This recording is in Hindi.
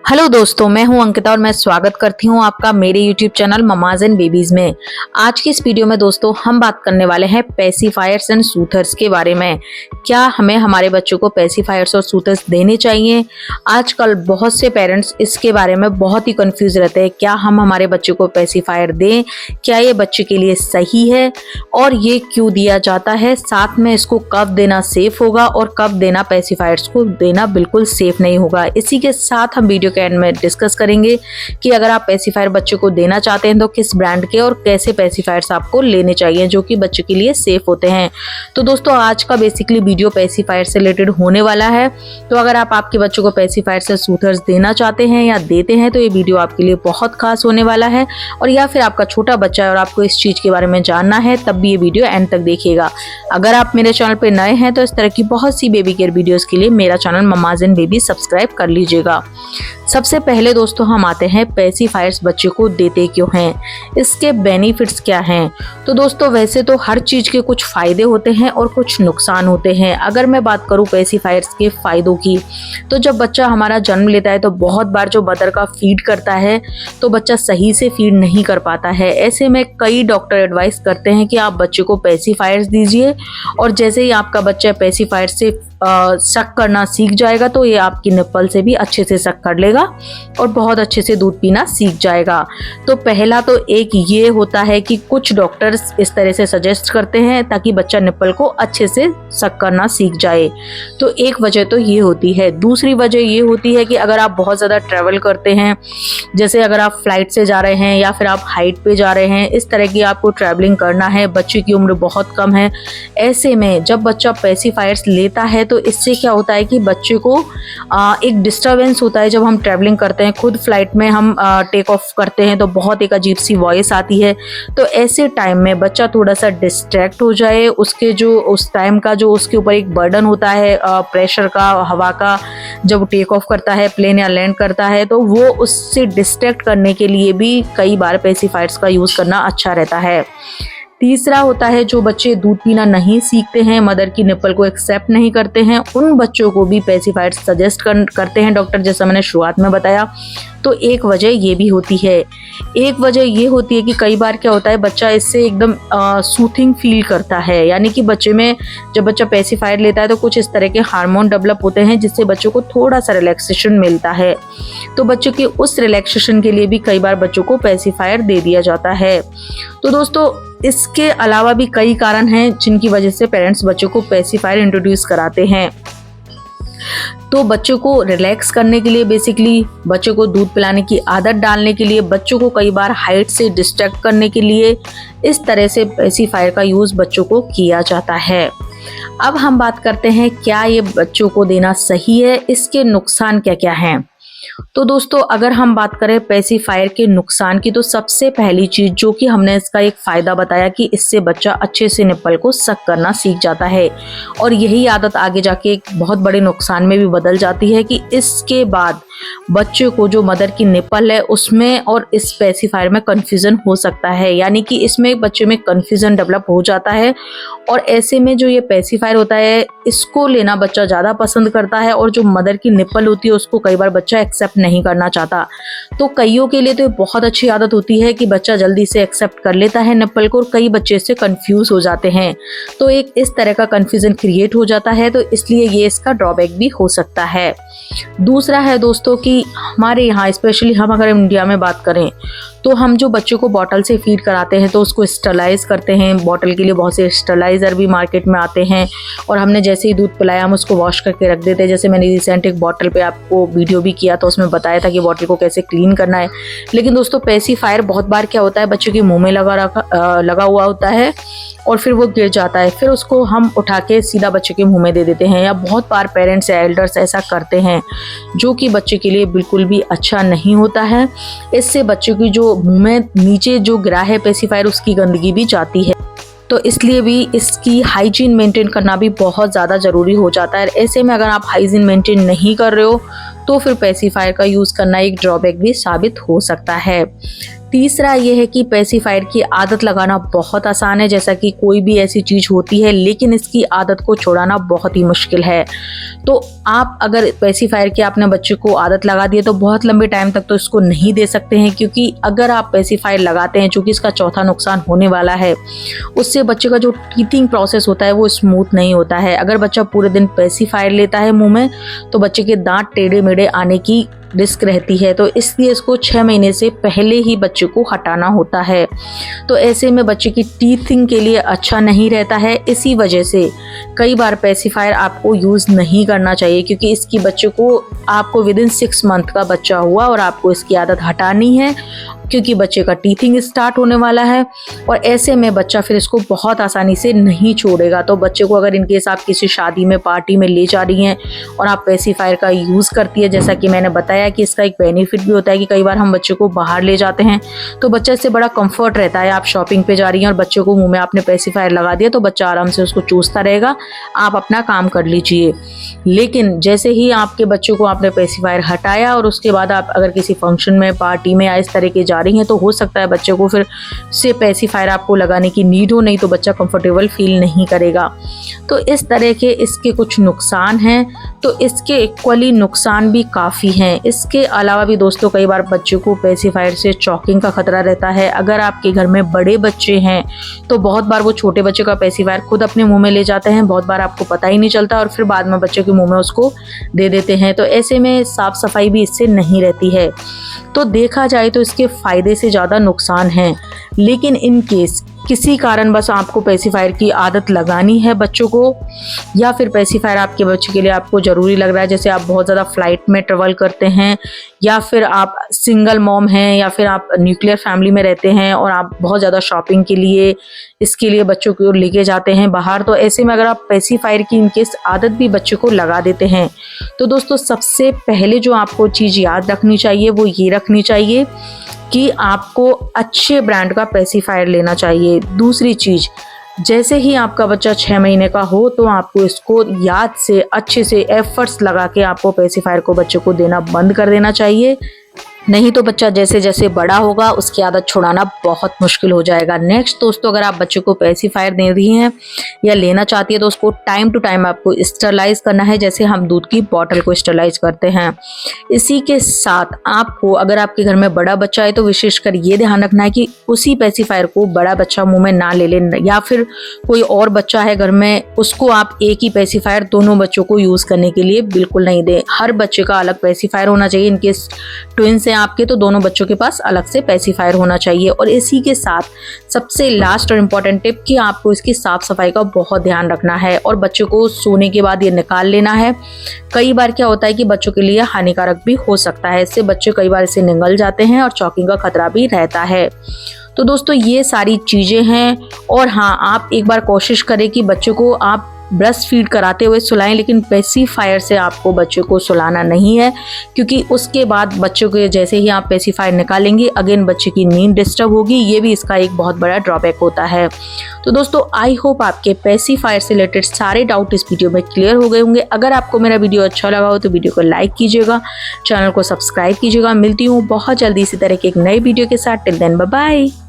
हेलो दोस्तों, मैं हूं अंकिता और मैं स्वागत करती हूं आपका मेरे YouTube channel mama's and babies में। आज की इस वीडियो में दोस्तों हम बात करने वाले हैं पेसिफायर्स एंड सूथर्स के बारे में। क्या हमें हमारे बच्चों को पेसिफायर्स और सूथर्स देने चाहिए? आजकल बहुत से पेरेंट्स इसके बारे में बहुत ही कंफ्यूज रहते हैं। क्या हम हमारे बच्चे को पेसिफायर दें? क्या ये बच्चे के लिए सही है और ये क्यों दिया जाता है? साथ में इसको कब देना सेफ होगा और कब देना पेसिफायर्स को देना बिल्कुल सेफ नहीं होगा। इसी के साथ हम वीडियो के एंड में डिस्कस करेंगे कि अगर आप पेसिफायर बच्चे को देना चाहते हैं तो किस ब्रांड के और कैसे पेसिफायर्स आपको लेने चाहिए जो कि बच्चे के लिए सेफ होते हैं। तो दोस्तों आज का बेसिकली वीडियो पेसिफायर से रिलेटेड होने वाला है। तो अगर आप आपके बच्चों को पेसिफायर से सूथर्स देना चाहते हैं या देते हैं तो ये वीडियो आपके लिए बहुत खास होने वाला है। और या फिर आपका छोटा बच्चा है और आपको इस चीज के बारे में जानना है तब भी ये वीडियो एंड तक देखिएगा। अगर आप मेरे चैनल पे नए हैं तो इस तरह की बहुत सी बेबी केयर वीडियोस के लिए मेरा channel mama's and baby subscribe कर लीजिएगा। सबसे पहले दोस्तों हम आते हैं पेसिफायर्स बच्चे को देते क्यों हैं, इसके बेनिफिट्स क्या हैं। तो दोस्तों वैसे तो हर चीज के कुछ फायदे होते हैं और कुछ नुकसान होते हैं। अगर मैं बात करूं पेसिफायर्स के फायदों की तो जब बच्चा हमारा जन्म लेता है तो बहुत बार जो मदर का फीड करता है तो बच्चा सही से फीड नहीं कर पाता है। ऐसे में कई डॉक्टर एडवाइस करते हैं कि आप बच्चे को पेसिफायर्स दीजिए और जैसे ही आपका बच्चा पेसिफायर से सक करना सीख जाएगा तो ये आपकी निप्पल से भी अच्छे से सक कर लेगा और बहुत अच्छे से दूध पीना सीख जाएगा। तो पहला तो एक ये होता है कि कुछ डॉक्टर्स इस तरह से सजेस्ट करते हैं ताकि बच्चा निप्पल को अच्छे से सक करना सीख जाए। तो एक वजह तो ये होती है। दूसरी वजह ये होती है कि अगर आप बहुत ज़्यादा ट्रैवल करते हैं, जैसे अगर आप फ्लाइट से जा रहे हैं या फिर आप हाइट पे जा रहे हैं, इस तरह की आपको ट्रैवलिंग करना है, बच्चे की उम्र बहुत कम है, ऐसे में जब बच्चा पेसिफायर्स लेता है तो इससे क्या होता है कि बच्चे को एक डिस्टरबेंस होता है। जब हम ट्रैवलिंग करते हैं, खुद फ्लाइट में हम टेक ऑफ करते हैं तो बहुत एक अजीब सी वॉइस आती है। तो ऐसे टाइम में बच्चा थोड़ा सा डिस्ट्रैक्ट हो जाए, उसके जो उस टाइम का जो उसके ऊपर एक बर्डन होता है प्रेशर का, हवा का, जब टेक ऑफ करता है प्लेन या लैंड करता है तो वो उससे डिस्ट्रैक्ट करने के लिए भी कई बार पेसिफायर्स का यूज़ करना अच्छा रहता है। तीसरा होता है जो बच्चे दूध पीना नहीं सीखते हैं, मदर की निप्पल को एक्सेप्ट नहीं करते हैं, उन बच्चों को भी पेसिफायर सजेस्ट करते हैं डॉक्टर, जैसा मैंने शुरुआत में बताया। तो एक वजह ये भी होती है। एक वजह ये होती है कि कई बार क्या होता है बच्चा इससे एकदम सूथिंग फील करता है, यानी कि बच्चे में जब बच्चा पेसिफायर लेता है तो कुछ इस तरह के हार्मोन डेवलप होते हैं जिससे बच्चों को थोड़ा सा रिलैक्सेशन मिलता है। तो बच्चों के उस रिलैक्सेशन के लिए भी कई बार बच्चों को पेसिफायर दे दिया जाता है। तो दोस्तों इसके अलावा भी कई कारण हैं जिनकी वजह से पेरेंट्स बच्चों को पेसिफायर इंट्रोड्यूस कराते हैं। तो बच्चों को रिलैक्स करने के लिए, बेसिकली बच्चों को दूध पिलाने की आदत डालने के लिए, बच्चों को कई बार हाइट से डिस्ट्रैक्ट करने के लिए इस तरह से पेसिफायर का यूज़ बच्चों को किया जाता है। अब हम बात करते हैं क्या ये बच्चों को देना सही है, इसके नुकसान क्या क्या हैं। तो दोस्तों अगर हम बात करें पेसिफायर के नुकसान की तो सबसे पहली चीज जो कि हमने इसका एक फायदा बताया कि इससे बच्चा अच्छे से निप्पल को सक करना सीख जाता है और यही आदत आगे जाके एक बहुत बड़े नुकसान में भी बदल जाती है कि इसके बाद बच्चे को जो मदर की निप्पल है उसमें और इस पेसिफायर में कंफ्यूजन हो सकता है, यानी कि इसमें बच्चे में कंफ्यूजन डेवलप हो जाता है और ऐसे में जो ये पेसिफायर होता है इसको लेना बच्चा ज़्यादा पसंद करता है और जो मदर की निप्पल होती है उसको कई बार बच्चा एक्सेप्ट नहीं करना चाहता। तो कईयों के लिए तो बहुत अच्छी आदत होती है कि बच्चा जल्दी से एक्सेप्ट कर लेता है निप्पल को और कई बच्चे इससे कंफ्यूज हो जाते हैं। तो एक इस तरह का कंफ्यूजन क्रिएट हो जाता है, तो इसलिए ये इसका ड्रॉबैक भी हो सकता है। दूसरा है दोस्तों कि हमारे यहाँ स्पेशली हम अगर इंडिया में बात करें तो हम जो बच्चों को बॉटल से फीड कराते हैं तो उसको स्टरलाइज करते हैं। बॉटल के लिए बहुत से स्टरलाइज़र भी मार्केट में आते हैं और हमने जैसे ही दूध पिलाया हम उसको वॉश करके रख देते हैं। जैसे मैंने रिसेंट एक बॉटल पे आपको वीडियो भी किया तो उसमें बताया था कि बॉटल को कैसे क्लीन करना है। लेकिन दोस्तों पेसिफायर बहुत बार क्या होता है बच्चों के मुँह में लगा हुआ होता है और फिर वो गिर जाता है, फिर उसको हम उठा के सीधा बच्चे के मुंह में दे देते हैं, या बहुत बार पेरेंट्स या एल्डर्स ऐसा करते हैं जो कि बच्चे के लिए बिल्कुल भी अच्छा नहीं होता है। इससे बच्चे की जो मुंह में नीचे जो गिरा है पेसिफायर उसकी गंदगी भी जाती है। तो इसलिए भी इसकी हाइजीन मेंटेन करना भी बहुत ज़्यादा ज़रूरी हो जाता है। ऐसे में अगर आप हाइजीन मेंटेन नहीं कर रहे हो तो फिर पेसिफायर का यूज़ करना एक ड्रॉबैक भी साबित हो सकता है। तीसरा ये है कि पेसिफायर की आदत लगाना बहुत आसान है, जैसा कि कोई भी ऐसी चीज़ होती है, लेकिन इसकी आदत को छुड़ाना बहुत ही मुश्किल है। तो आप अगर पेसिफायर की आपने बच्चे को आदत लगा दी है तो बहुत लंबे टाइम तक तो इसको नहीं दे सकते हैं, क्योंकि अगर आप पेसिफायर लगाते हैं, चूँकि इसका चौथा नुकसान होने वाला है, उससे बच्चे का जो टीथिंग प्रोसेस होता है वो स्मूथ नहीं होता है। अगर बच्चा पूरे दिन पेसिफायर लेता है मुँह में तो बच्चे के दांत टेढ़े मेढ़े आने की रिस्क रहती है। तो इसलिए इसको 6 महीने से पहले ही बच्चे को हटाना होता है। तो ऐसे में बच्चे की टीथिंग के लिए अच्छा नहीं रहता है। इसी वजह से कई बार पेसिफायर आपको यूज़ नहीं करना चाहिए, क्योंकि इसकी बच्चे को आपको विदिन 6 मंथ का बच्चा हुआ और आपको इसकी आदत हटानी है, क्योंकि बच्चे का टीथिंग स्टार्ट होने वाला है। और ऐसे में बच्चा फिर इसको बहुत आसानी से नहीं छोड़ेगा। तो बच्चे को अगर इनकेस आप किसी शादी में, पार्टी में ले जा रही हैं और आप पेसिफायर का यूज़ करती है, जैसा कि मैंने बताया कि इसका एक बेनिफिट भी होता है कि कई बार हम बच्चे को बाहर ले जाते हैं तो बच्चे से बड़ा कंफर्ट रहता है। आप शॉपिंग पे जा रही हैं और बच्चे को मुंह में आपने पेसिफायर लगा दिया तो बच्चा आराम से उसको चूसता रहेगा, आप अपना काम कर लीजिए। लेकिन जैसे ही आपके बच्चे को आपने पेसिफायर हटाया और उसके बाद आप अगर किसी फंक्शन में, पार्टी में या इस तरह के जा रही हैं, तो हो सकता है बच्चे को फिर से पेसिफायर आपको लगाने की नीड हो, नहीं तो बच्चा कंफर्टेबल फील नहीं करेगा। तो इस तरह के इसके कुछ नुकसान हैं, तो इसके इक्वली नुकसान भी काफ़ी हैं। इसके अलावा भी दोस्तों कई बार बच्चे को पेसिफायर से चॉकिंग का खतरा रहता है। अगर आपके घर में बड़े बच्चे हैं तो बहुत बार वो छोटे बच्चे का पेसिफायर खुद अपने मुंह में ले जाते हैं, बहुत बार आपको पता ही नहीं चलता और फिर बाद में बच्चे के मुंह में उसको दे देते हैं। तो ऐसे में साफ सफाई भी इससे नहीं रहती है। तो देखा जाए तो इसके फ़ायदे से ज़्यादा नुकसान हैं। लेकिन इन केस किसी कारण बस आपको पेसिफायर की आदत लगानी है बच्चों को, या फिर पेसिफायर आपके बच्चे के लिए आपको ज़रूरी लग रहा है, जैसे आप बहुत ज़्यादा फ्लाइट में ट्रेवल करते हैं, या फिर आप सिंगल मॉम हैं, या फिर आप न्यूक्लियर फैमिली में रहते हैं और आप बहुत ज़्यादा शॉपिंग के लिए, इसके लिए बच्चों को लेके जाते हैं बाहर, तो ऐसे में अगर आप पेसिफायर की इनकेस आदत भी बच्चे को लगा देते हैं तो दोस्तों सबसे पहले जो आपको चीज़ याद रखनी चाहिए वो ये रखनी चाहिए कि आपको अच्छे ब्रांड का पेसिफायर लेना चाहिए। दूसरी चीज़, जैसे ही आपका बच्चा 6 महीने का हो तो आपको इसको याद से, अच्छे से एफर्ट्स लगा के आपको पेसिफायर को बच्चे को देना बंद कर देना चाहिए। नहीं तो बच्चा जैसे जैसे बड़ा होगा उसकी आदत छुड़ाना बहुत मुश्किल हो जाएगा। नेक्स्ट दोस्तों, अगर आप बच्चे को पेसिफायर दे रही हैं या लेना चाहती है तो उसको टाइम टू टाइम आपको स्टरलाइज करना है, जैसे हम दूध की बॉटल को स्टरलाइज करते हैं। इसी के साथ आपको, अगर आपके घर में बड़ा बच्चा है तो विशेषकर ये ध्यान रखना है कि उसी पेसिफायर को बड़ा बच्चा मुँह में ना ले ले, या फिर कोई और बच्चा है घर में उसको आप एक ही पेसिफायर दोनों बच्चों को यूज़ करने के लिए बिल्कुल नहीं दें। हर बच्चे का अलग पेसिफायर होना चाहिए। इनकेस ट्विंस हैं आपके तो दोनों बच्चों के पास अलग से पेसिफायर होना चाहिए। और इसी के साथ सबसे लास्ट और इम्पॉर्टेंट टिप कि आपको इसकी साफ सफाई का बहुत ध्यान रखना है और बच्चों को सोने के बाद ये निकाल लेना है। कई बार क्या होता है कि बच्चों के लिए हानिकारक भी हो सकता है, इससे बच्चे कई बार इसे निगल जाते हैं और चॉकिंग का खतरा भी रहता है। तो दोस्तों ये सारी चीज़ें हैं। और हाँ, आप एक बार कोशिश करें कि बच्चे को आप ब्रेस्ट फीड कराते हुए सुलाएं, लेकिन पेसिफायर से आपको बच्चे को सुलाना नहीं है, क्योंकि उसके बाद बच्चों के जैसे ही आप पेसिफायर निकालेंगे अगेन बच्चे की नींद डिस्टर्ब होगी। ये भी इसका एक बहुत बड़ा ड्रॉबैक होता है। तो दोस्तों आई होप आपके पेसिफायर से रिलेटेड सारे डाउट इस वीडियो में क्लियर हो गए होंगे। अगर आपको मेरा वीडियो अच्छा लगा हो तो वीडियो को लाइक कीजिएगा, चैनल को सब्सक्राइब कीजिएगा। मिलती हूँ बहुत जल्दी इसी तरह के एक नए वीडियो के साथ। Till then bye bye.